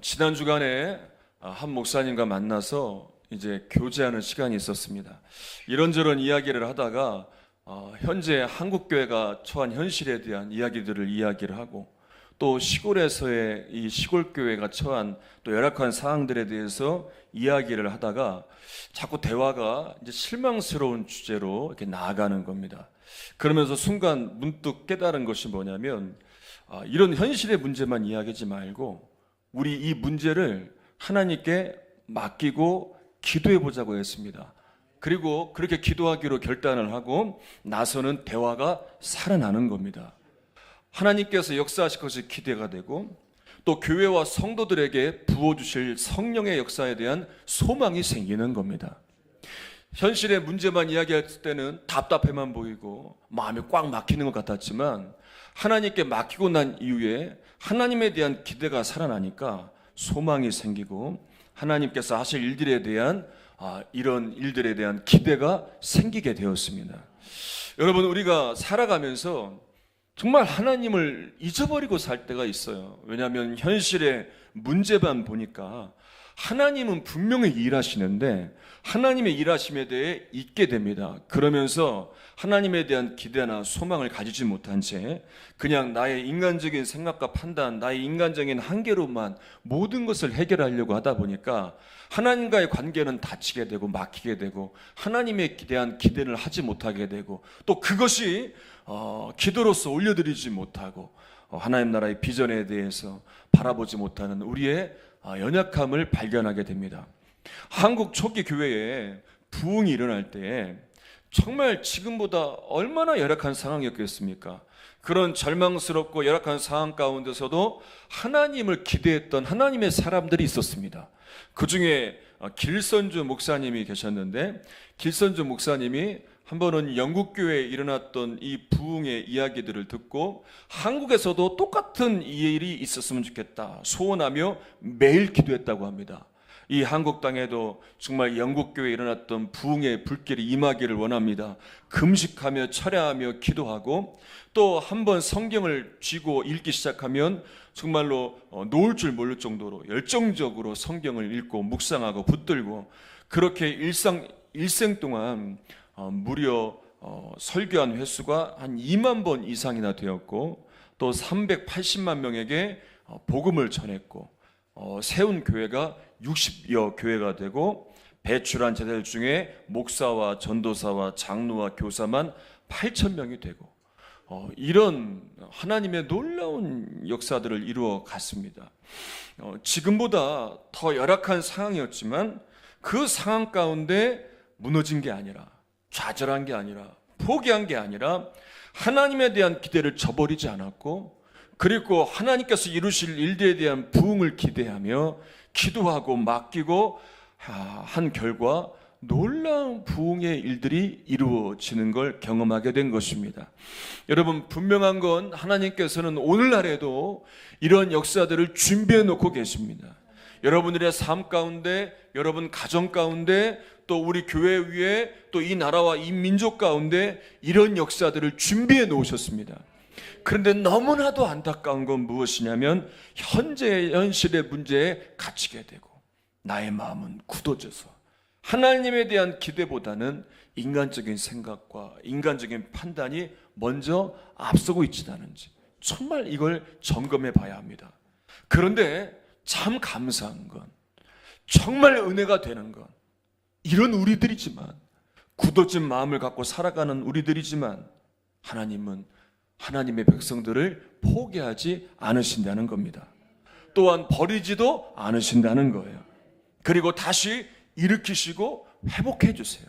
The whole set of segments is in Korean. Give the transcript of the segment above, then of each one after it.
지난 주간에 한 목사님과 만나서 이제 교제하는 시간이 있었습니다. 이런저런 이야기를 하다가 현재 한국교회가 처한 현실에 대한 이야기를 하고, 또 시골에서의 이 시골교회가 처한 또 열악한 상황들에 대해서 이야기를 하다가 자꾸 대화가 이제 실망스러운 주제로 이렇게 나아가는 겁니다. 그러면서 순간 문득 깨달은 것이 뭐냐면, 이런 현실의 문제만 이야기하지 말고 우리 이 문제를 하나님께 맡기고 기도해 보자고 했습니다. 그리고 그렇게 기도하기로 결단을 하고 나서는 대화가 살아나는 겁니다. 하나님께서 역사하실 것이 기대가 되고, 또 교회와 성도들에게 부어주실 성령의 역사에 대한 소망이 생기는 겁니다. 현실의 문제만 이야기할 때는 답답해만 보이고 마음이 꽉 막히는 것 같았지만, 하나님께 맡기고 난 이후에 하나님에 대한 기대가 살아나니까 소망이 생기고, 하나님께서 하실 일들에 대한 이런 일들에 대한 기대가 생기게 되었습니다. 여러분, 우리가 살아가면서 정말 하나님을 잊어버리고 살 때가 있어요. 왜냐하면 현실의 문제만 보니까 하나님은 분명히 일하시는데 하나님의 일하심에 대해 잊게 됩니다. 그러면서 하나님에 대한 기대나 소망을 가지지 못한 채 그냥 나의 인간적인 생각과 판단, 나의 인간적인 한계로만 모든 것을 해결하려고 하다 보니까 하나님과의 관계는 닫히게 되고 막히게 되고, 하나님에 대한 기대를 하지 못하게 되고, 또 그것이 기도로서 올려드리지 못하고 하나님 나라의 비전에 대해서 바라보지 못하는 우리의 연약함을 발견하게 됩니다. 한국 초기 교회에 부흥이 일어날 때 정말 지금보다 얼마나 열악한 상황이었겠습니까? 그런 절망스럽고 열악한 상황 가운데서도 하나님을 기대했던 하나님의 사람들이 있었습니다. 그 중에 길선주 목사님이 계셨는데, 길선주 목사님이 한 번은 영국 교회에 일어났던 이 부흥의 이야기들을 듣고 한국에서도 똑같은 일이 있었으면 좋겠다 소원하며 매일 기도했다고 합니다. 이 한국 땅에도 정말 영국 교회에 일어났던 부흥의 불길이 임하기를 원합니다. 금식하며 철야하며 기도하고, 또 한 번 성경을 쥐고 읽기 시작하면 정말로 놓을 줄 모를 정도로 열정적으로 성경을 읽고 묵상하고 붙들고, 그렇게 일생 동안 무려 설교한 횟수가 한 2만 번 이상이나 되었고, 또 380만 명에게 복음을 전했고, 세운 교회가 60여 교회가 되고, 배출한 제자들 중에 목사와 전도사와 장로와 교사만 8,000명이 되고, 이런 하나님의 놀라운 역사들을 이루어 갔습니다. 지금보다 더 열악한 상황이었지만 그 상황 가운데 무너진 게 아니라, 좌절한 게 아니라, 포기한 게 아니라 하나님에 대한 기대를 저버리지 않았고, 그리고 하나님께서 이루실 일들에 대한 부흥을 기대하며 기도하고 맡기고 한 결과 놀라운 부흥의 일들이 이루어지는 걸 경험하게 된 것입니다. 여러분, 분명한 건 하나님께서는 오늘날에도 이런 역사들을 준비해 놓고 계십니다. 여러분들의 삶 가운데, 여러분 가정 가운데, 또 우리 교회 위에, 또 이 나라와 이 민족 가운데 이런 역사들을 준비해 놓으셨습니다. 그런데 너무나도 안타까운 건 무엇이냐면, 현실의 문제에 갇히게 되고 나의 마음은 굳어져서 하나님에 대한 기대보다는 인간적인 생각과 인간적인 판단이 먼저 앞서고 있지는 않은지 정말 이걸 점검해 봐야 합니다. 그런데 참 감사한 건, 정말 은혜가 되는 건, 이런 우리들이지만, 굳어진 마음을 갖고 살아가는 우리들이지만 하나님은 하나님의 백성들을 포기하지 않으신다는 겁니다. 또한 버리지도 않으신다는 거예요. 그리고 다시 일으키시고 회복해 주세요.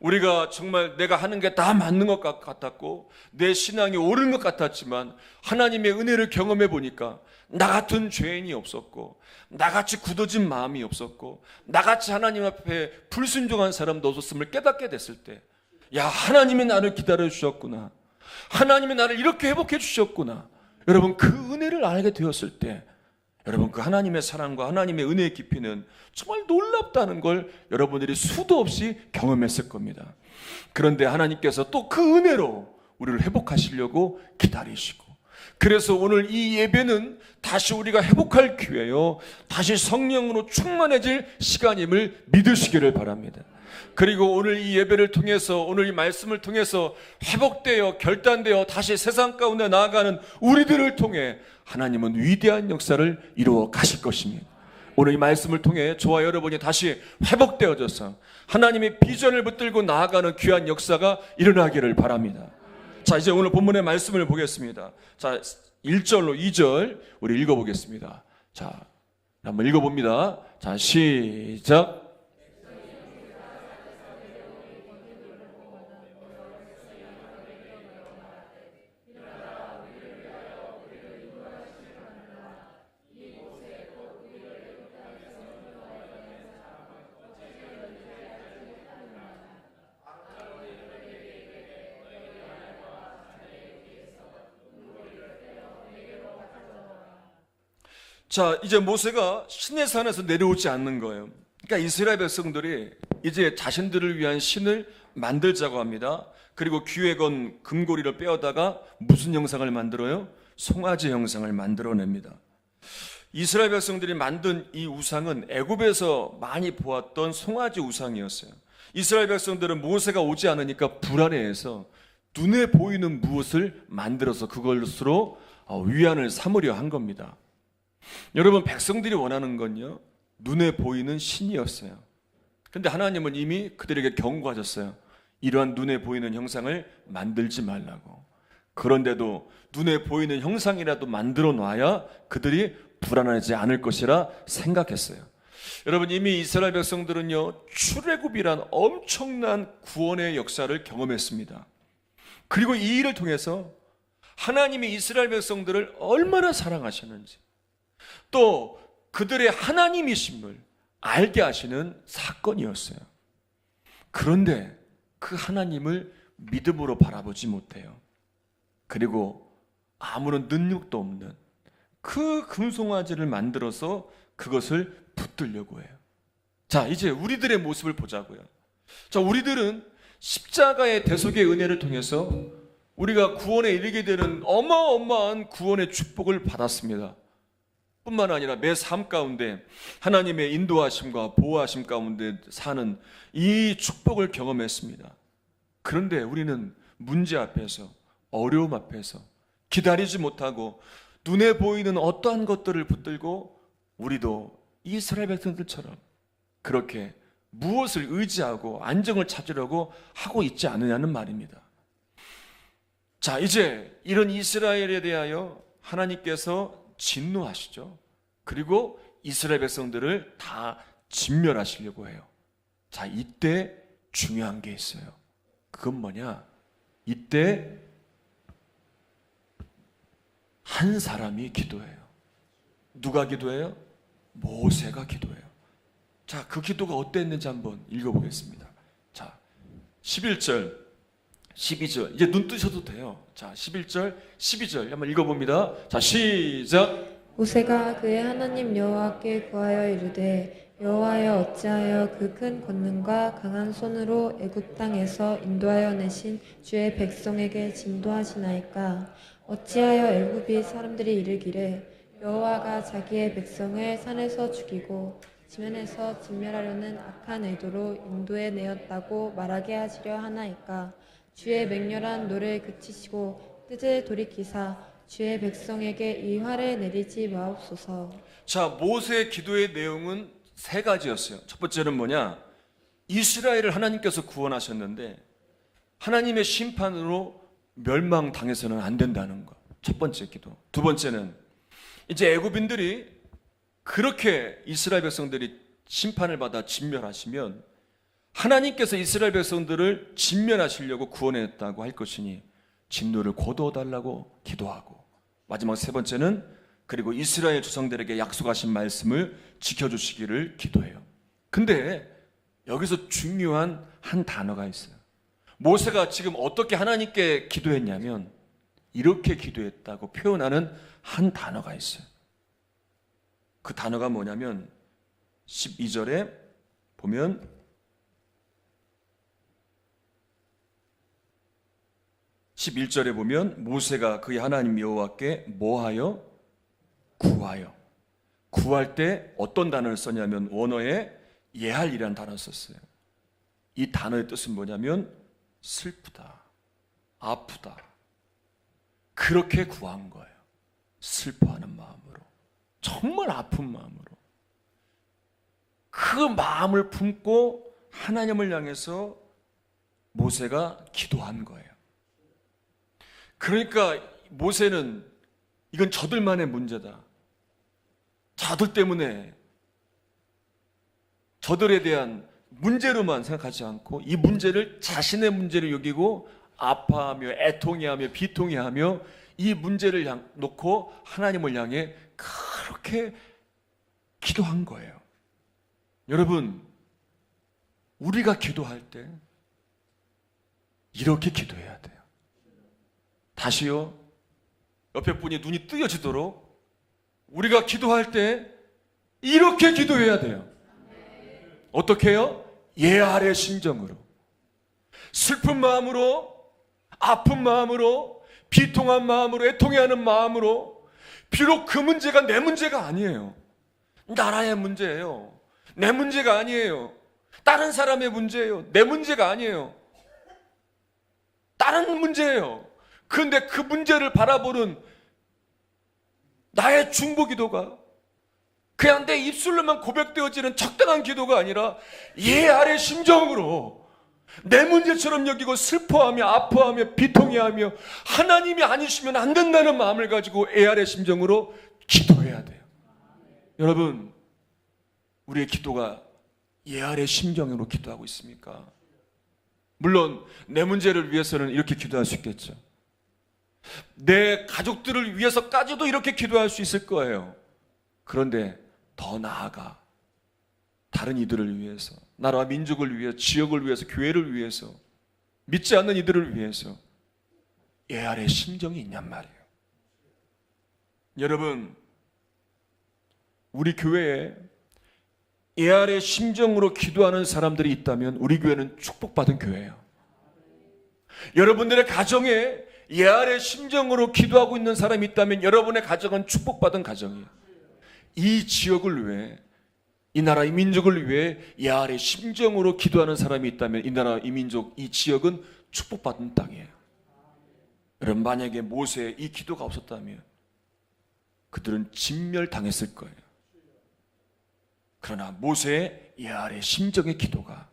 우리가 정말 내가 하는 게 다 맞는 것 같았고 내 신앙이 옳은 것 같았지만 하나님의 은혜를 경험해 보니까 나 같은 죄인이 없었고, 나같이 굳어진 마음이 없었고, 나같이 하나님 앞에 불순종한 사람도 없었음을 깨닫게 됐을 때, 야, 하나님이 나를 기다려 주셨구나, 하나님이 나를 이렇게 회복해 주셨구나, 여러분 그 은혜를 알게 되었을 때, 여러분 그 하나님의 사랑과 하나님의 은혜의 깊이는 정말 놀랍다는 걸 여러분들이 수도 없이 경험했을 겁니다. 그런데 하나님께서 또 그 은혜로 우리를 회복하시려고 기다리시고, 그래서 오늘 이 예배는 다시 우리가 회복할 기회요, 다시 성령으로 충만해질 시간임을 믿으시기를 바랍니다. 그리고 오늘 이 예배를 통해서, 오늘 이 말씀을 통해서 회복되어 결단되어 다시 세상 가운데 나아가는 우리들을 통해 하나님은 위대한 역사를 이루어 가실 것입니다. 오늘 이 말씀을 통해 저와 여러분이 다시 회복되어져서 하나님의 비전을 붙들고 나아가는 귀한 역사가 일어나기를 바랍니다. 자, 이제 오늘 본문의 말씀을 보겠습니다. 자, 1절로 2절 우리 읽어보겠습니다. 자, 한번 읽어봅니다. 자, 시작. 자, 이제 모세가 시내산에서 내려오지 않는 거예요. 그러니까 이스라엘 백성들이 이제 자신들을 위한 신을 만들자고 합니다. 그리고 귀에 건 금고리를 빼어다가 무슨 형상을 만들어요? 송아지 형상을 만들어냅니다. 이스라엘 백성들이 만든 이 우상은 애굽에서 많이 보았던 송아지 우상이었어요. 이스라엘 백성들은 모세가 오지 않으니까 불안해해서 눈에 보이는 무엇을 만들어서 그것으로 위안을 삼으려 한 겁니다. 여러분, 백성들이 원하는 건요, 눈에 보이는 신이었어요. 근데 하나님은 이미 그들에게 경고하셨어요. 이러한 눈에 보이는 형상을 만들지 말라고. 그런데도 눈에 보이는 형상이라도 만들어 놔야 그들이 불안하지 않을 것이라 생각했어요. 여러분, 이미 이스라엘 백성들은요, 출애굽이란 엄청난 구원의 역사를 경험했습니다. 그리고 이 일을 통해서 하나님이 이스라엘 백성들을 얼마나 사랑하셨는지, 또 그들의 하나님이심을 알게 하시는 사건이었어요. 그런데 그 하나님을 믿음으로 바라보지 못해요. 그리고 아무런 능력도 없는 그 금송아지를 만들어서 그것을 붙들려고 해요. 자, 이제 우리들의 모습을 보자고요. 자, 우리들은 십자가의 대속의 은혜를 통해서 우리가 구원에 이르게 되는 어마어마한 구원의 축복을 받았습니다. 뿐만 아니라 매 삶 가운데 하나님의 인도하심과 보호하심 가운데 사는 이 축복을 경험했습니다. 그런데 우리는 문제 앞에서, 어려움 앞에서 기다리지 못하고 눈에 보이는 어떠한 것들을 붙들고 우리도 이스라엘 백성들처럼 그렇게 무엇을 의지하고 안정을 찾으려고 하고 있지 않느냐는 말입니다. 자, 이제 이런 이스라엘에 대하여 하나님께서 진노하시죠. 그리고 이스라엘 백성들을 다 진멸하시려고 해요. 자, 이때 중요한 게 있어요. 그건 뭐냐? 이때 한 사람이 기도해요. 누가 기도해요? 모세가 기도해요. 자, 그 기도가 어땠는지 한번 읽어보겠습니다. 자, 11절, 12절. 이제 눈 뜨셔도 돼요. 자, 11절, 12절 한번 읽어봅니다. 자, 시작. 모세가 그의 하나님 여호와께 구하여 이르되 여호와여 어찌하여 그 큰 권능과 강한 손으로 애굽 땅에서 인도하여 내신 주의 백성에게 진도하시나이까. 어찌하여 애굽이 사람들이 이르기를 여호와가 자기의 백성을 산에서 죽이고 지면에서 진멸하려는 악한 의도로 인도해 내었다고 말하게 하시려 하나이까. 주의 맹렬한 노를 그치시고 뜻을 돌이키사 주의 백성에게 이 화를 내리지 마옵소서. 자, 모세의 기도의 내용은 세 가지였어요. 첫 번째는 뭐냐? 이스라엘을 하나님께서 구원하셨는데 하나님의 심판으로 멸망당해서는 안 된다는 것. 첫 번째 기도. 두 번째는 이제 애굽인들이 그렇게 이스라엘 백성들이 심판을 받아 진멸하시면 하나님께서 이스라엘 백성들을 진멸하시려고 구원했다고 할 것이니 진노를 거두어달라고 기도하고, 마지막 세 번째는 그리고 이스라엘 조상들에게 약속하신 말씀을 지켜주시기를 기도해요. 근데 여기서 중요한 한 단어가 있어요. 모세가 지금 어떻게 하나님께 기도했냐면 이렇게 기도했다고 표현하는 한 단어가 있어요. 그 단어가 뭐냐면 12절에 보면 11절에 보면 모세가 그의 하나님 여호와께 뭐하여? 구하여. 구할 때 어떤 단어를 썼냐면 원어에 예할이라는 단어를 썼어요. 이 단어의 뜻은 뭐냐면 슬프다, 아프다. 그렇게 구한 거예요. 슬퍼하는 마음으로, 정말 아픈 마음으로. 그 마음을 품고 하나님을 향해서 모세가 기도한 거예요. 그러니까 모세는 이건 저들만의 문제다. 저들 때문에, 저들에 대한 문제로만 생각하지 않고 이 문제를 자신의 문제를 여기고 아파하며 애통해하며 비통해하며 이 문제를 놓고 하나님을 향해 그렇게 기도한 거예요. 여러분, 우리가 기도할 때 이렇게 기도해야 돼요. 다시요, 옆에 분이 눈이 뜨여지도록 우리가 기도할 때 이렇게 기도해야 돼요. 어떻게 해요? 예할의 심정으로, 슬픈 마음으로, 아픈 마음으로, 비통한 마음으로, 애통해하는 마음으로. 비록 그 문제가 내 문제가 아니에요. 나라의 문제예요. 내 문제가 아니에요. 다른 사람의 문제예요. 내 문제가 아니에요. 다른 문제예요. 그런데 그 문제를 바라보는 나의 중보기도가 그냥 내 입술로만 고백되어지는 적당한 기도가 아니라 예할의 심정으로 내 문제처럼 여기고 슬퍼하며 아파하며 비통해하며 하나님이 아니시면 안 된다는 마음을 가지고 예할의 심정으로 기도해야 돼요. 여러분, 우리의 기도가 예할의 심정으로 기도하고 있습니까? 물론 내 문제를 위해서는 이렇게 기도할 수 있겠죠. 내 가족들을 위해서까지도 이렇게 기도할 수 있을 거예요. 그런데 더 나아가 다른 이들을 위해서, 나라와 민족을 위해서, 지역을 위해서, 교회를 위해서, 믿지 않는 이들을 위해서 예할의 심정이 있냔 말이에요. 여러분, 우리 교회에 예할의 심정으로 기도하는 사람들이 있다면 우리 교회는 축복받은 교회예요. 여러분들의 가정에 예할의 심정으로 기도하고 있는 사람이 있다면 여러분의 가정은 축복받은 가정이에요. 이 지역을 위해, 이 나라, 이 민족을 위해 예할의 심정으로 기도하는 사람이 있다면 이 나라, 이 민족, 이 지역은 축복받은 땅이에요. 여러분, 만약에 모세의 이 기도가 없었다면 그들은 진멸당했을 거예요. 그러나 모세의 예할의 심정의 기도가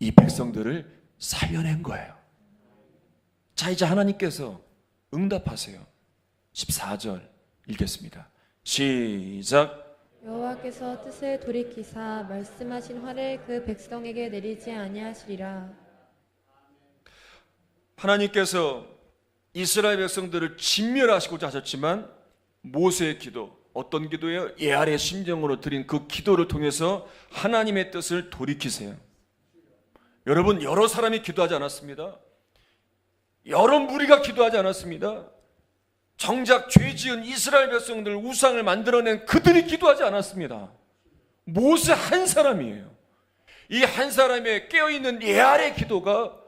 이 백성들을 살려낸 거예요. 자, 이제 하나님께서 응답하세요. 14절 읽겠습니다. 시작. 여호와께서 뜻을 돌이키사 말씀하신 화를 그 백성에게 내리지 아니하시리라. 하나님께서 이스라엘 백성들을 진멸하시고자 하셨지만 모세의 기도, 어떤 기도예요? 예할의 심정으로 드린 그 기도를 통해서 하나님의 뜻을 돌이키세요. 여러분, 여러 사람이 기도하지 않았습니다. 여러 무리가 기도하지 않았습니다. 정작 죄 지은 이스라엘 백성들 우상을 만들어낸 그들이 기도하지 않았습니다. 모세 한 사람이에요. 이 한 사람의 깨어있는 예할의 기도가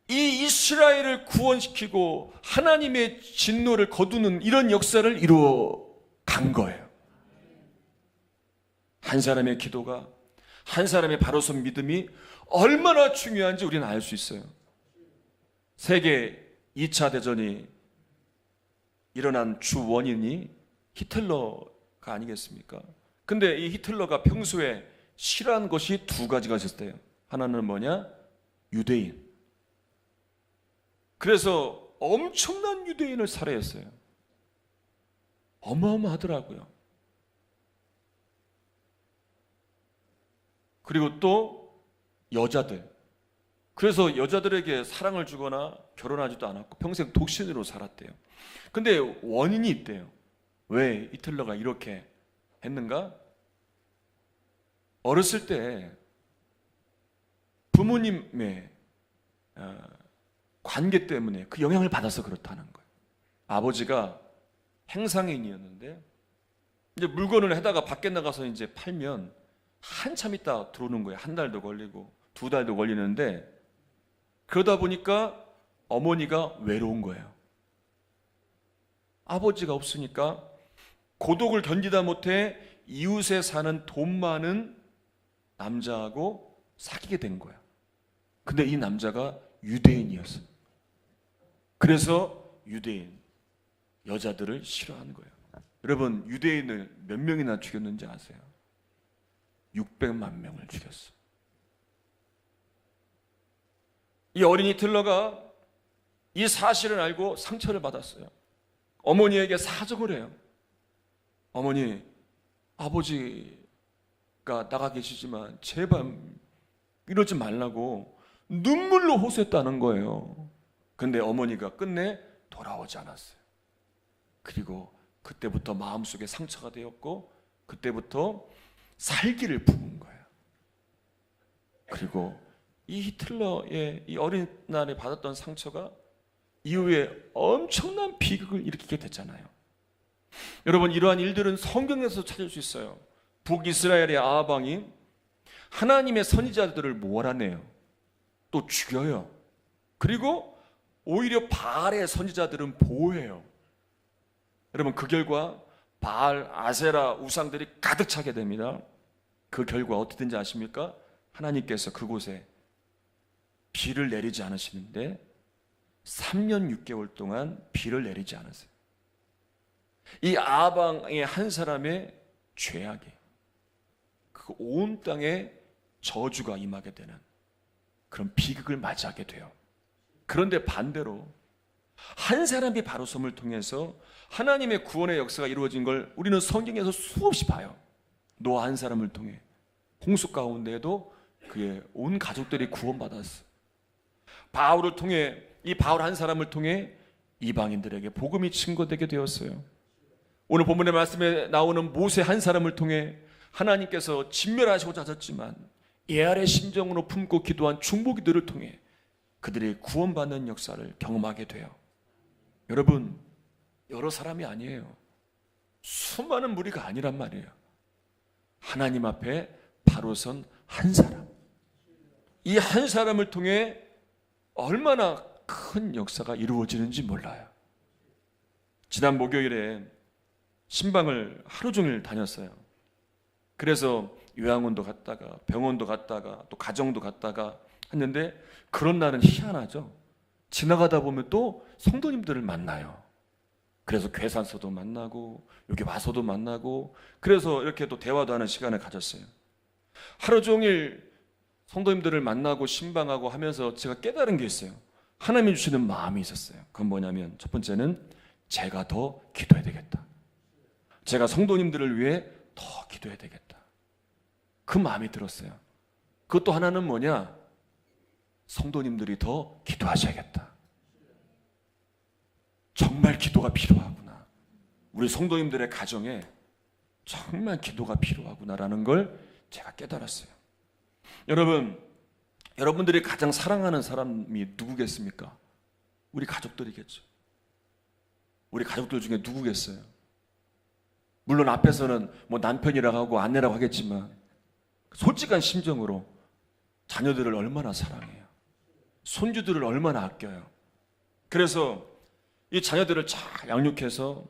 이 이스라엘을 구원시키고 하나님의 진노를 거두는 이런 역사를 이루어 간 거예요. 한 사람의 기도가, 한 사람의 바로선 믿음이 얼마나 중요한지 우리는 알 수 있어요. 세계 2차 대전이 일어난 주 원인이 히틀러가 아니겠습니까? 근데 이 히틀러가 평소에 싫어하는 것이 두 가지가 있었대요. 하나는 뭐냐? 유대인. 그래서 엄청난 유대인을 살해했어요. 어마어마하더라고요. 그리고 또 여자들. 그래서 여자들에게 사랑을 주거나 결혼하지도 않았고 평생 독신으로 살았대요. 근데 원인이 있대요. 왜 히틀러가 이렇게 했는가? 어렸을 때 부모님의 관계 때문에 그 영향을 받아서 그렇다는 거예요. 아버지가 행상인이었는데 이제 물건을 해다가 밖에 나가서 이제 팔면 한참 있다 들어오는 거예요. 한 달도 걸리고 두 달도 걸리는데 그러다 보니까 어머니가 외로운 거예요. 아버지가 없으니까 고독을 견디다 못해 이웃에 사는 돈 많은 남자하고 사귀게 된 거야. 근데 이 남자가 유대인이었어. 그래서 유대인 여자들을 싫어하는 거예요. 여러분, 유대인을 몇 명이나 죽였는지 아세요? 600만 명을 죽였어. 이 어린이 들러가 이 사실을 알고 상처를 받았어요. 어머니에게 사정을 해요. 어머니, 아버지가 나가 계시지만 제발 이러지 말라고 눈물로 호소했다는 거예요. 근데 어머니가 끝내 돌아오지 않았어요. 그리고 그때부터 마음속에 상처가 되었고 그때부터 살기를 품은 거예요. 그리고 이 히틀러의 이 어린 날에 받았던 상처가 이후에 엄청난 비극을 일으키게 됐잖아요. 여러분, 이러한 일들은 성경에서 찾을 수 있어요. 북이스라엘의 아방이 하나님의 선지자들을 몰아내요. 또 죽여요. 그리고 오히려 바알의 선지자들은 보호해요. 여러분, 그 결과 바알, 아세라 우상들이 가득 차게 됩니다. 그 결과 어떻게 된지 아십니까? 하나님께서 그곳에 비를 내리지 않으시는데 3년 6개월 동안 비를 내리지 않았어요. 이 아방의 한 사람의 죄악이 그 온 땅에 저주가 임하게 되는 그런 비극을 맞이하게 돼요. 그런데 반대로 한 사람이 바로섬을 통해서 하나님의 구원의 역사가 이루어진 걸 우리는 성경에서 수없이 봐요. 노아 한 사람을 통해 홍수 가운데에도 그의 온 가족들이 구원받았어. 바울을 통해 이 바울 한 사람을 통해 이방인들에게 복음이 증거되게 되었어요. 오늘 본문의 말씀에 나오는 모세 한 사람을 통해 하나님께서 진멸하시고자 하셨지만 예알의 심정으로 품고 기도한 중보기들을 통해 그들이 구원받는 역사를 경험하게 돼요. 여러분, 여러 사람이 아니에요. 수많은 무리가 아니란 말이에요. 하나님 앞에 바로 선 한 사람. 이 한 사람을 통해 얼마나 큰 역사가 이루어지는지 몰라요. 지난 목요일에 신방을 하루 종일 다녔어요. 그래서 요양원도 갔다가 병원도 갔다가 또 가정도 갔다가 했는데 그런 날은 희한하죠. 지나가다 보면 또 성도님들을 만나요. 그래서 괴산서도 만나고 여기 와서도 만나고 그래서 이렇게 또 대화도 하는 시간을 가졌어요. 하루 종일 성도님들을 만나고 신방하고 하면서 제가 깨달은 게 있어요. 하나님이 주시는 마음이 있었어요. 그건 뭐냐면 첫 번째는 제가 더 기도해야 되겠다. 제가 성도님들을 위해 더 기도해야 되겠다. 그 마음이 들었어요. 그것도 하나는 뭐냐? 성도님들이 더 기도하셔야겠다. 정말 기도가 필요하구나. 우리 성도님들의 가정에 정말 기도가 필요하구나라는 걸 제가 깨달았어요. 여러분, 여러분들이 가장 사랑하는 사람이 누구겠습니까? 우리 가족들이겠죠. 우리 가족들 중에 누구겠어요? 물론 앞에서는 뭐 남편이라고 하고 아내라고 하겠지만 솔직한 심정으로 자녀들을 얼마나 사랑해요. 손주들을 얼마나 아껴요. 그래서 이 자녀들을 잘 양육해서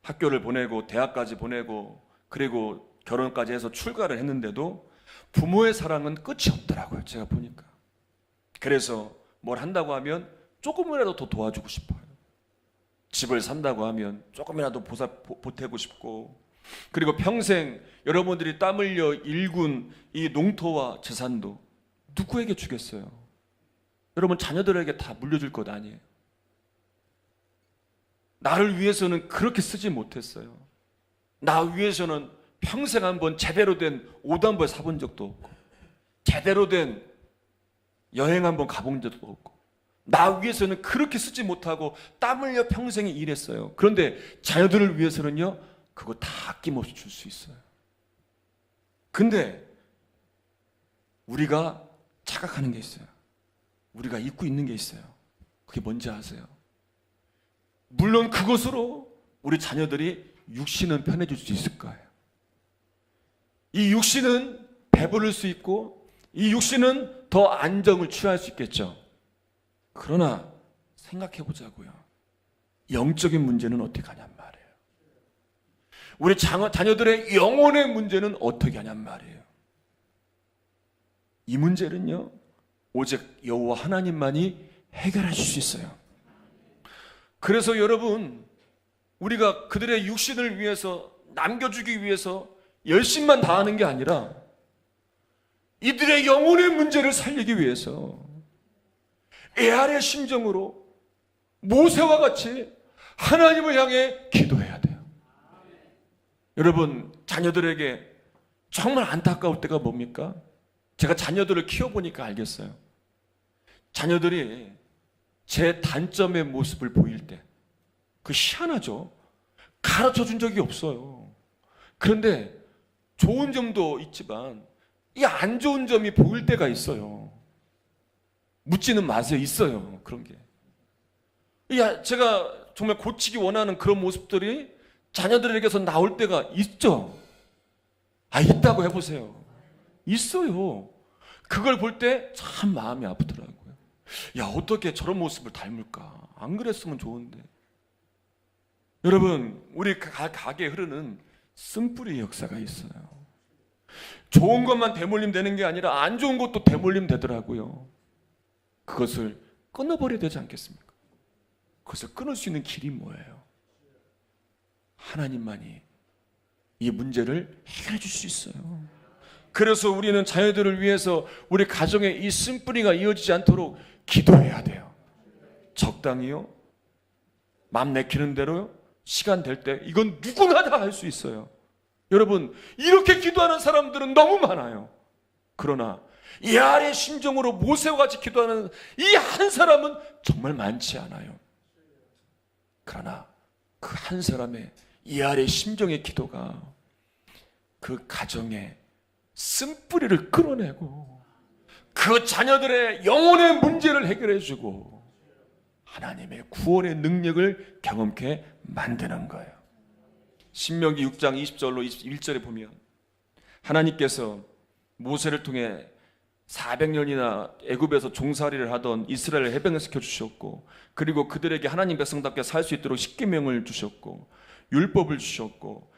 학교를 보내고 대학까지 보내고 그리고 결혼까지 해서 출가를 했는데도 부모의 사랑은 끝이 없더라고요. 제가 보니까. 그래서 뭘 한다고 하면 조금이라도 더 도와주고 싶어요. 집을 산다고 하면 조금이라도 보태고 싶고 그리고 평생 여러분들이 땀 흘려 일군 이 농토와 재산도 누구에게 주겠어요? 여러분 자녀들에게 다 물려줄 것 아니에요. 나를 위해서는 그렇게 쓰지 못했어요. 나 위해서는 평생 한번 제대로 된 옷 한 벌 사본 적도 없고 제대로 된 여행 한번 가본 적도 없고 나 위해서는 그렇게 쓰지 못하고 땀 흘려 평생에 일했어요. 그런데 자녀들을 위해서는요 그거 다 아낌없이 줄 수 있어요. 근데 우리가 착각하는 게 있어요. 우리가 잊고 있는 게 있어요. 그게 뭔지 아세요? 물론 그것으로 우리 자녀들이 육신은 편해질 수 있을 거예요. 이 육신은 배부를 수 있고 이 육신은 더 안정을 취할 수 있겠죠. 그러나 생각해 보자고요. 영적인 문제는 어떻게 하냔 말이에요. 우리 자녀들의 영혼의 문제는 어떻게 하냔 말이에요. 이 문제는요, 오직 여호와 하나님만이 해결하실 수 있어요. 그래서 여러분, 우리가 그들의 육신을 위해서 남겨주기 위해서 열심만 다하는 게 아니라 이들의 영혼의 문제를 살리기 위해서 애아의 심정으로 모세와 같이 하나님을 향해 기도해야 돼요. 여러분, 자녀들에게 정말 안타까울 때가 뭡니까? 제가 자녀들을 키워보니까 알겠어요. 자녀들이 제 단점의 모습을 보일 때, 그 희한하죠? 가르쳐 준 적이 없어요. 그런데 좋은 점도 있지만 이 안 좋은 점이 보일 때가 있어요. 묻지는 마세요. 있어요. 그런 게. 제가 정말 고치기 원하는 그런 모습들이 자녀들에게서 나올 때가 있죠. 있다고 해보세요. 있어요. 그걸 볼 때 참 마음이 아프더라고요. 어떻게 저런 모습을 닮을까? 안 그랬으면 좋은데. 여러분, 우리 가게에 흐르는 쓴뿌리 역사가 있어요. 좋은 것만 대물림 되는 게 아니라 안 좋은 것도 대물림 되더라고요. 그것을 끊어버려야 되지 않겠습니까? 그것을 끊을 수 있는 길이 뭐예요? 하나님만이 이 문제를 해결해 줄 수 있어요. 그래서 우리는 자녀들을 위해서 우리 가정에 이 쓴뿌리가 이어지지 않도록 기도해야 돼요. 적당히요. 맘 내키는 대로요. 시간 될 때 이건 누구나 다 할 수 있어요. 여러분, 이렇게 기도하는 사람들은 너무 많아요. 그러나 이 아래 심정으로 모세와 같이 기도하는 이 한 사람은 정말 많지 않아요. 그러나 그 한 사람의 이 아래 심정의 기도가 그 가정에 쓴뿌리를 끌어내고 그 자녀들의 영혼의 문제를 해결해주고 하나님의 구원의 능력을 경험케 만드는 거예요. 신명기 6장 20절로 21절에 보면 하나님께서 모세를 통해 400년이나 애굽에서 종살이를 하던 이스라엘을 해방시켜 주셨고, 그리고 그들에게 하나님 백성답게 살 수 있도록 십계명을 주셨고 율법을 주셨고,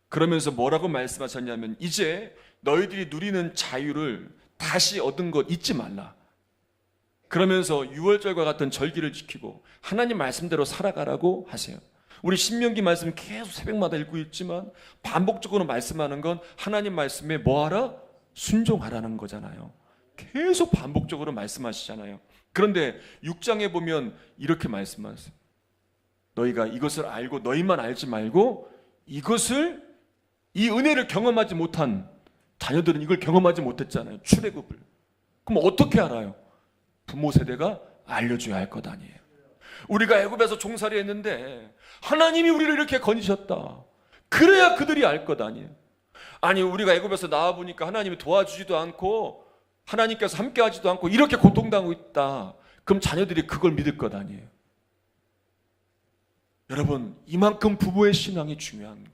그러면서 뭐라고 말씀하셨냐면 이제 너희들이 누리는 자유를 다시 얻은 것 잊지 말라. 그러면서 유월절과 같은 절기를 지키고 하나님 말씀대로 살아가라고 하세요. 우리 신명기 말씀 계속 새벽마다 읽고 있지만 반복적으로 말씀하는 건 하나님 말씀에 뭐하라? 순종하라는 거잖아요. 계속 반복적으로 말씀하시잖아요. 그런데 6장에 보면 이렇게 말씀하세요. 너희가 이것을 알고 너희만 알지 말고 이것을, 이 은혜를 경험하지 못한 자녀들은 이걸 경험하지 못했잖아요. 출애굽을. 그럼 어떻게 알아요? 부모 세대가 알려줘야 할 것 아니에요. 우리가 애굽에서 종살이 했는데 하나님이 우리를 이렇게 건지셨다. 그래야 그들이 알 것 아니에요. 아니, 우리가 애굽에서 나와 보니까 하나님이 도와주지도 않고 하나님께서 함께하지도 않고 이렇게 고통당하고 있다. 그럼 자녀들이 그걸 믿을 것 아니에요. 여러분, 이만큼 부모의 신앙이 중요한 거예요.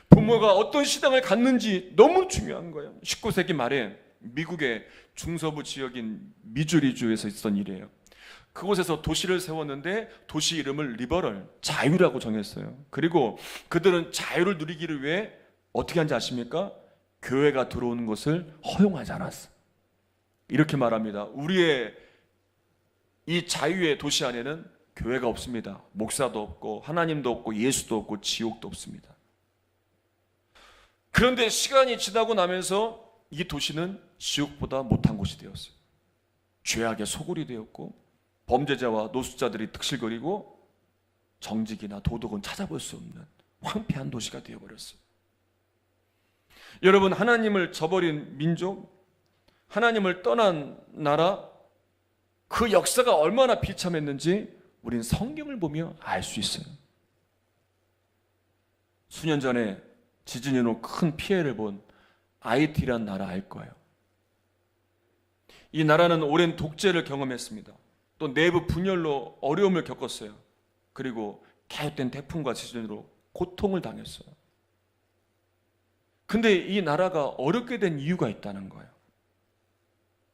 부모가 어떤 신앙을 갖는지 너무 중요한 거예요. 19세기 말에 미국의 중서부 지역인 미주리주에서 있었던 일이에요. 그곳에서 도시를 세웠는데 도시 이름을 리버럴, 자유라고 정했어요. 그리고 그들은 자유를 누리기를 위해 어떻게 한지 아십니까? 교회가 들어오는 것을 허용하지 않았어. 이렇게 말합니다. 우리의 이 자유의 도시 안에는 교회가 없습니다. 목사도 없고 하나님도 없고 예수도 없고 지옥도 없습니다. 그런데 시간이 지나고 나면서 이 도시는 지옥보다 못한 곳이 되었어요. 죄악의 소굴이 되었고 범죄자와 노숙자들이 득실거리고 정직이나 도덕은 찾아볼 수 없는 황폐한 도시가 되어버렸어요. 여러분, 하나님을 저버린 민족, 하나님을 떠난 나라, 그 역사가 얼마나 비참했는지 우린 성경을 보며 알 수 있어요. 수년 전에 지진으로 큰 피해를 본 아이티란 나라 알 거예요. 이 나라는 오랜 독재를 경험했습니다. 또 내부 분열로 어려움을 겪었어요. 그리고 계속된 태풍과 지진으로 고통을 당했어요. 근데 이 나라가 어렵게 된 이유가 있다는 거예요.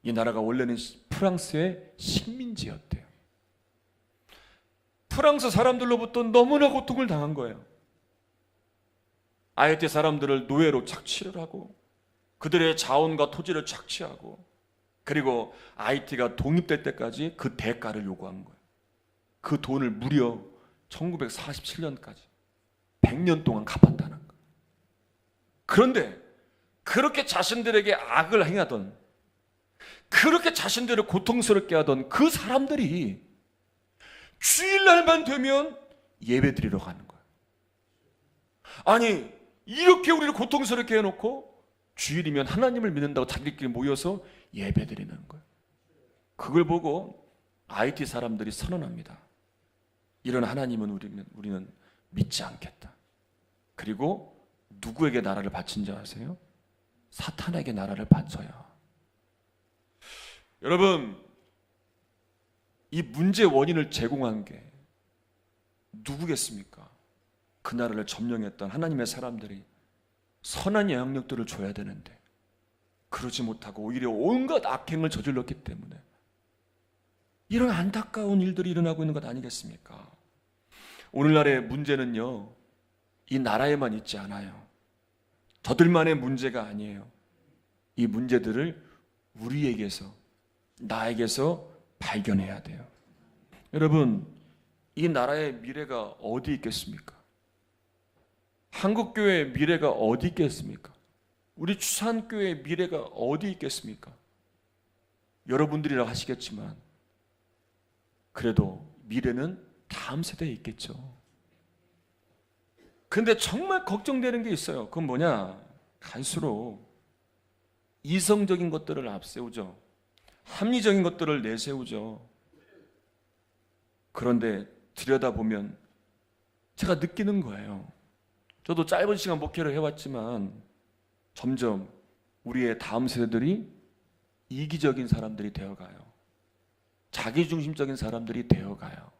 이 나라가 원래는 프랑스의 식민지였대요. 프랑스 사람들로부터 너무나 고통을 당한 거예요. 아이티 사람들을 노예로 착취를 하고 그들의 자원과 토지를 착취하고 그리고 아이티가 독립될 때까지 그 대가를 요구한 거예요. 그 돈을 무려 1947년까지 100년 동안 갚았다는 거예요. 그런데 그렇게 자신들에게 악을 행하던, 그렇게 자신들을 고통스럽게 하던 그 사람들이 주일날만 되면 예배 드리러 가는 거예요. 아니, 이렇게 우리를 고통스럽게 해놓고 주일이면 하나님을 믿는다고 자기들끼리 모여서 예배 드리는 거예요. 그걸 보고 IT 사람들이 선언합니다. 이런 하나님은 우리는 믿지 않겠다. 그리고 누구에게 나라를 바친 줄 아세요? 사탄에게 나라를 바쳐요. 여러분, 이 문제의 원인을 제공한 게 누구겠습니까? 그 나라를 점령했던 하나님의 사람들이 선한 영향력들을 줘야 되는데 그러지 못하고 오히려 온갖 악행을 저질렀기 때문에 이런 안타까운 일들이 일어나고 있는 것 아니겠습니까? 오늘날의 문제는요, 이 나라에만 있지 않아요. 저들만의 문제가 아니에요. 이 문제들을 우리에게서, 나에게서 발견해야 돼요. 여러분, 이 나라의 미래가 어디 있겠습니까? 한국교회의 미래가 어디 있겠습니까? 우리 추산교회의 미래가 어디 있겠습니까? 여러분들이라 하시겠지만 그래도 미래는 다음 세대에 있겠죠. 근데 정말 걱정되는 게 있어요. 그건 뭐냐? 갈수록 이성적인 것들을 앞세우죠. 합리적인 것들을 내세우죠. 그런데 들여다보면 제가 느끼는 거예요. 저도 짧은 시간 목회를 해왔지만 점점 우리의 다음 세대들이 이기적인 사람들이 되어가요. 자기중심적인 사람들이 되어가요.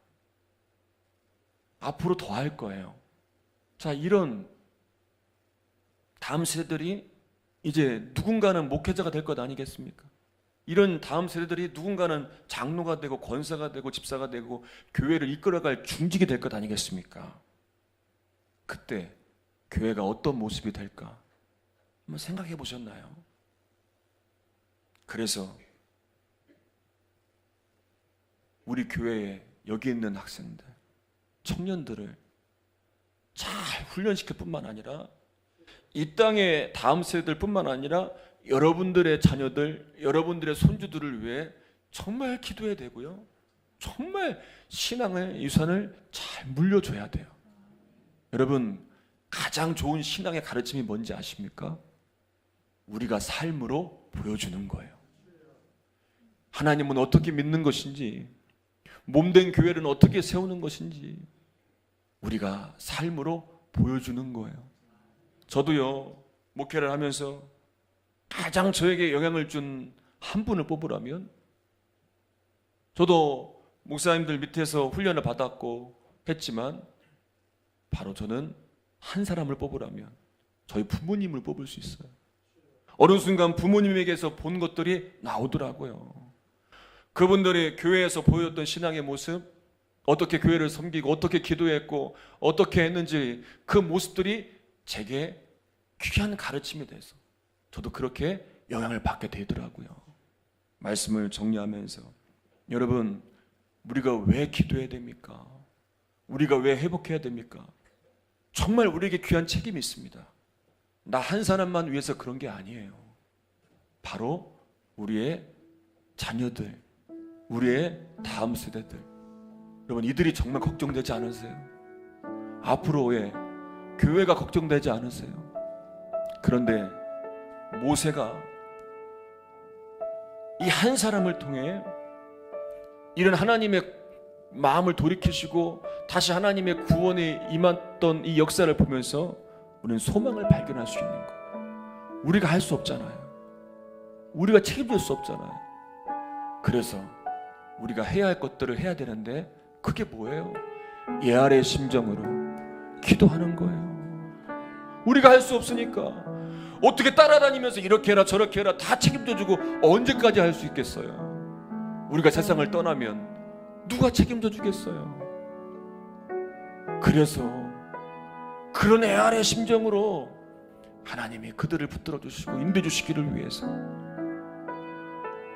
앞으로 더 할 거예요. 자, 이런 다음 세대들이 이제 누군가는 목회자가 될 것 아니겠습니까? 이런 다음 세대들이 누군가는 장로가 되고 권사가 되고 집사가 되고 교회를 이끌어갈 중직이 될 것 아니겠습니까? 그때 교회가 어떤 모습이 될까? 한번 생각해 보셨나요? 그래서 우리 교회에 여기 있는 학생들, 청년들을 잘 훈련시킬 뿐만 아니라 이 땅의 다음 세대들 뿐만 아니라 여러분들의 자녀들, 여러분들의 손주들을 위해 정말 기도해야 되고요. 정말 신앙의 유산을 잘 물려줘야 돼요. 여러분, 가장 좋은 신앙의 가르침이 뭔지 아십니까? 우리가 삶으로 보여주는 거예요. 하나님은 어떻게 믿는 것인지, 몸된 교회는 어떻게 세우는 것인지 우리가 삶으로 보여주는 거예요. 저도요, 목회를 하면서 가장 저에게 영향을 준 한 분을 뽑으라면 저도 목사님들 밑에서 훈련을 받았고 했지만 바로 저는 한 사람을 뽑으라면 저희 부모님을 뽑을 수 있어요. 어느 순간 부모님에게서 본 것들이 나오더라고요. 그분들이 교회에서 보였던 신앙의 모습, 어떻게 교회를 섬기고 어떻게 기도했고 어떻게 했는지 그 모습들이 제게 귀한 가르침이 돼서 저도 그렇게 영향을 받게 되더라고요. 말씀을 정리하면서 여러분, 우리가 왜 기도해야 됩니까? 우리가 왜 회복해야 됩니까? 정말 우리에게 귀한 책임이 있습니다. 나 한 사람만 위해서 그런 게 아니에요. 바로 우리의 자녀들, 우리의 다음 세대들. 여러분, 이들이 정말 걱정되지 않으세요? 앞으로의 교회가 걱정되지 않으세요? 그런데 모세가 이 한 사람을 통해 이런 하나님의 마음을 돌이키시고 다시 하나님의 구원에 임했던 이 역사를 보면서 우리는 소망을 발견할 수 있는 거예요. 우리가 할 수 없잖아요. 우리가 책임질 수 없잖아요. 그래서 우리가 해야 할 것들을 해야 되는데 그게 뭐예요? 예아의 심정으로 기도하는 거예요. 우리가 할 수 없으니까, 어떻게 따라다니면서 이렇게 해라 저렇게 해라 다 책임져주고 언제까지 할 수 있겠어요? 우리가 세상을 떠나면 누가 책임져 주겠어요? 그래서 그런 애아의 심정으로 하나님이 그들을 붙들어 주시고 인도해 주시기를 위해서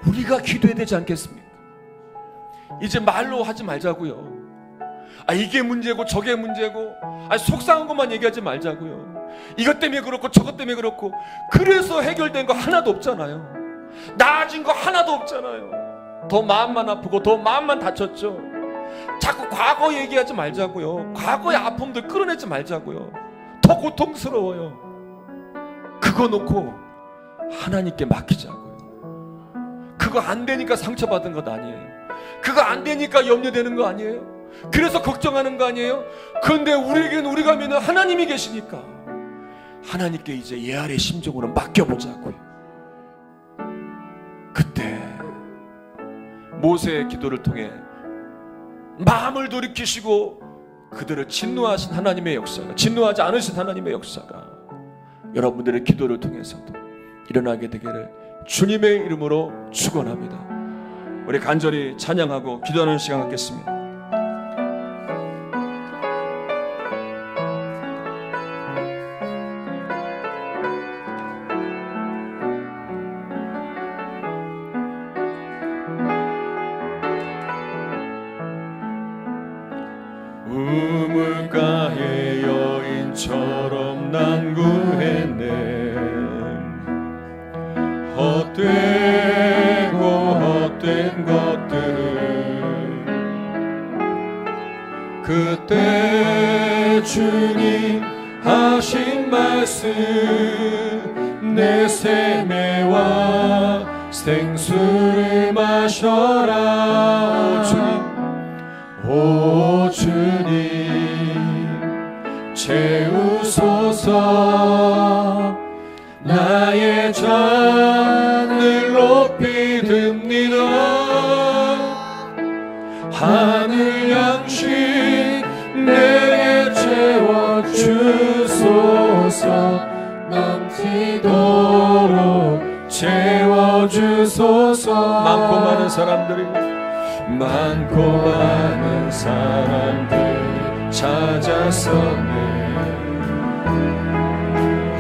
우리가 기도해야 되지 않겠습니까? 이제 말로 하지 말자고요. 이게 문제고 저게 문제고 속상한 것만 얘기하지 말자고요. 이것 때문에 그렇고 저것 때문에 그렇고 그래서 해결된 거 하나도 없잖아요. 나아진 거 하나도 없잖아요. 더 마음만 아프고 더 마음만 다쳤죠. 자꾸 과거 얘기하지 말자고요. 과거의 아픔들 끌어내지 말자고요. 더 고통스러워요. 그거 놓고 하나님께 맡기자고요. 그거 안 되니까 상처받은 것 아니에요. 그거 안 되니까 염려되는 거 아니에요. 그래서 걱정하는 거 아니에요. 그런데 우리에게는 우리가 믿는 하나님이 계시니까 하나님께 이제 예알의 심정으로 맡겨보자고요. 그때 모세의 기도를 통해 마음을 돌이키시고 그들을 진노하신 하나님의 역사가, 진노하지 않으신 하나님의 역사가 여러분들의 기도를 통해서도 일어나게 되기를 주님의 이름으로 축원합니다. 우리 간절히 찬양하고 기도하는 시간 갖겠습니다. 우물가의 여인처럼 난구했네. 헛되고 헛된 것들을 그때 주님 하신 말씀 내 세매와 생수를 마셔라. 오 주님 채우소서. 나의 잔을 높이 듭니다. 하늘 양식 내게 채워주소서. 넘치도록 채워주소서. 많고 많은 사람들이 찾았었네.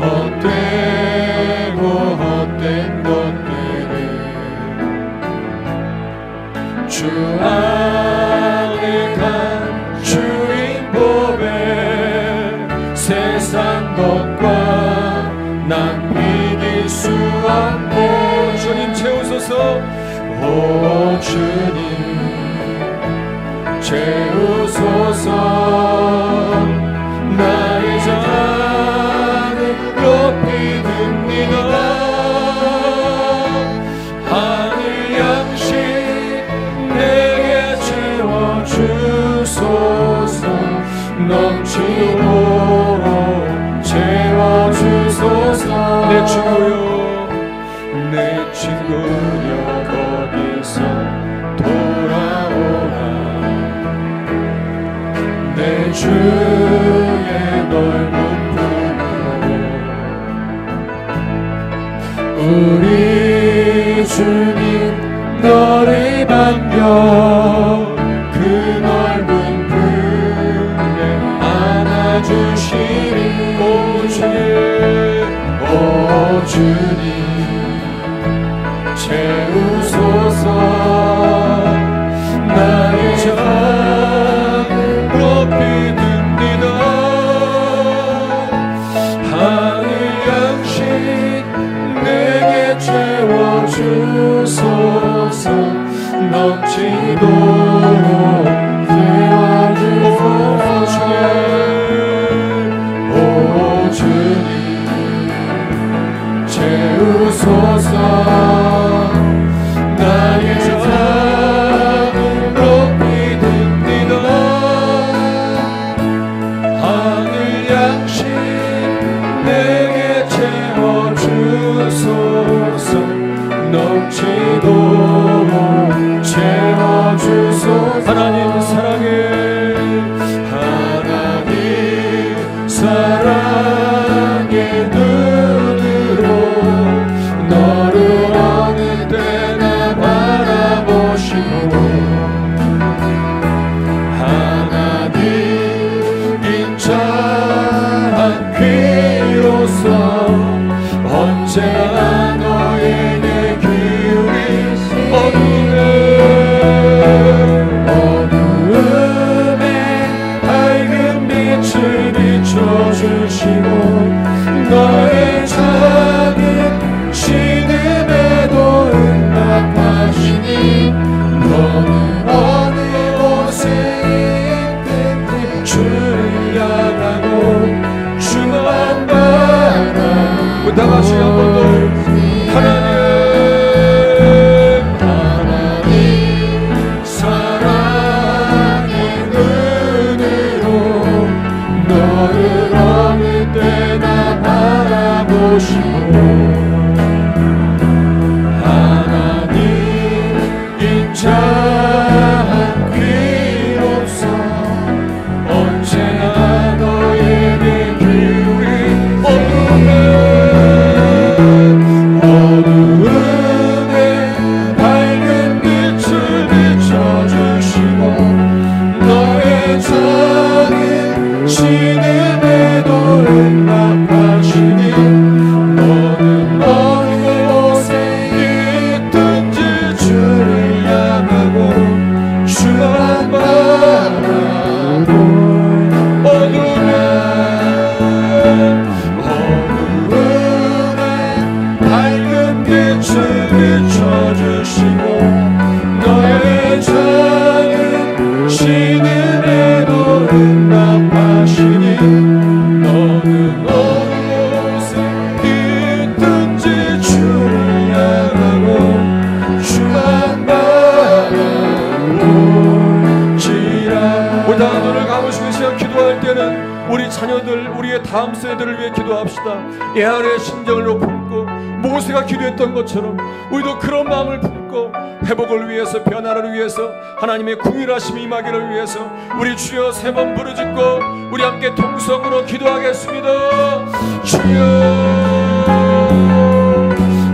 헛되고 헛된 것들을 주 안에 간 주인 보배. 세상 것과 난 비길 수 없네. 주님 채우소서. 오 주님 채우소서. 나의 잔을 높이 듭니다. 하늘 양식 내게 채워주소서. 넘치도록 채워주소서. 내 친구요 내 친구여 거기서 돌아오라. 내 주의 넓은 품으로 우리 주님 너를 반겨 그 넓은 품에 안아주시리. 오 주님 채우소서. 나의 잔을 높이 듭니다. 하늘 양식 내게 채워주소서. 넘치도록 채워주소서. 오 주님 채우소서. 나의 잔을 높이 듭니다. 하늘 양식 내게 채워주소서. 넘치도록 채워주소서. 하나님 사랑해. 하나님 사랑에 눈을 주옵소서. 언제나 너에게 기울이 어두움에 밝은 빛을 비춰주시고 너의 작은 신음에도 응답하시니 너는 어느 곳에 있든지 주를 향하고 주만 바라. 다 같이 한 번 더 하나님 사랑의 눈으로 너를 어느 때나 바라보시고 하나님 인자한 귀로서 언제나 너에게 기울이 어두움에 밝은 빛을 비춰주시고 너의 작은 신음에도 응답하시니 너는 어느 곳에 있든지 주를 향하고 주만 바라보. 어두움에 밝은 빛을 비춰주시고 너의 작은 신음에도 응답하시니 너는 어느 곳에 있든지 주를 향하고 주만 바라볼지라. 우리 다 눈을 감으시고 이 시간 기도할 때는 우리 자녀들, 우리의 다음 세대를 위해 기도합시다. 예언의 심정을 품고 모세가 기도했던 것처럼 우리도 그런 마음을 품고 회복을 위해서, 변화를 위해서, 하나님의 궁일하심이 임하기를 위해서 우리 주여 세 번 부르짖고 우리 함께 통성으로 기도하겠습니다. 주여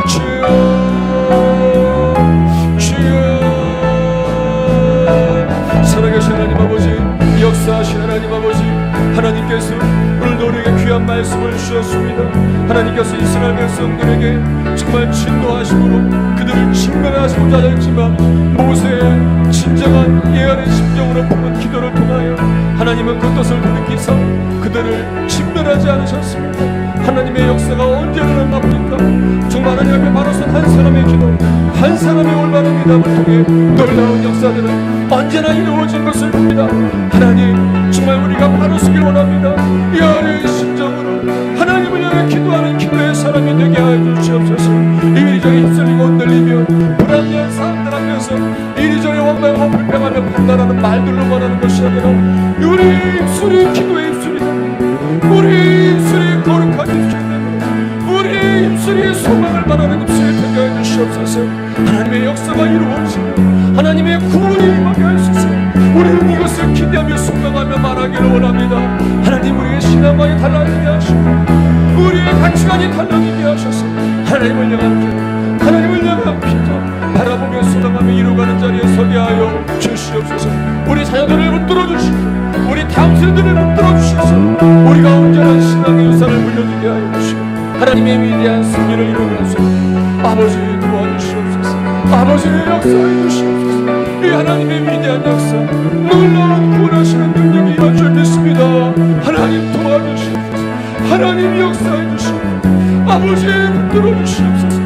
주여 주여. 살아계신 하나님 아버지, 역사하신 하나님 아버지, 하나님께서 오늘도 우리에게 귀한 말씀을 주셨습니다. 하나님께서 이스라엘 백성들에게 정말 진노하심으로 그들을 직면하시고자 하였지만 모세의 진정한 예언의 심정으로 품은 기도를 통하여 하나님은 그 뜻을 돌이키사 그들을 직면하지 않으셨습니다. 하나님의 역사가 언제 일어납니까? 정말 하나님 앞에 바로 선 한 사람의 기도, 한 사람의 올바른 미담을 통해 놀라운 역사들은 언제나 이루어진 것을 봅니다. 하나님, 정말 우리가 바로 서길 원합니다. 예언의 심정으로 하나님을 향해 기도하는 기도의 사람이 되게 하여 주시옵소서. 이리저리 휩쓸리고 흔들리며 불합리한 사람들 앞에서 이리저리 원망하고 불평하며 판단하는 말들로만 하는 것이 아니라 우리 입술이 기도의 입술이다. 우리 입술이 거룩한 입술이다. 우리 입술이 소망을 말하는 입술이 되게 하여 주시옵소서. 하나님의 역사가 이루어지고 하나님의 구원이 임하게 하소서. 우리는 이것을 기대하며 순종하며 말하기를 원합니다. 하나님, 우리의 신앙관이 달라지게 하시고 우리의 가치관이 달라지게 하셔서 하나님을 향한 기도, 하나님을 향한 기도 바라보며 소망하며 이루어가는 자리에 서게 하여 주시옵소서. 우리 자녀들을 붙들어 주시고 우리 다음 세대를 붙들어 주셔서 우리가 온전한 신앙의 유산을 물려주게 하여 주시고 하나님의 위대한 승리를 이루면서 아버지 도와주시옵소서. 아버지의 역사해 주시옵소서. 이 하나님의 위대한 역사, 놀라운 구원하시는 능력이 이루어질 줄 믿습니다. 하나님 도와주시옵소서. 하나님 역사해 주시옵소서. 아버지 붙들어 주시옵소서.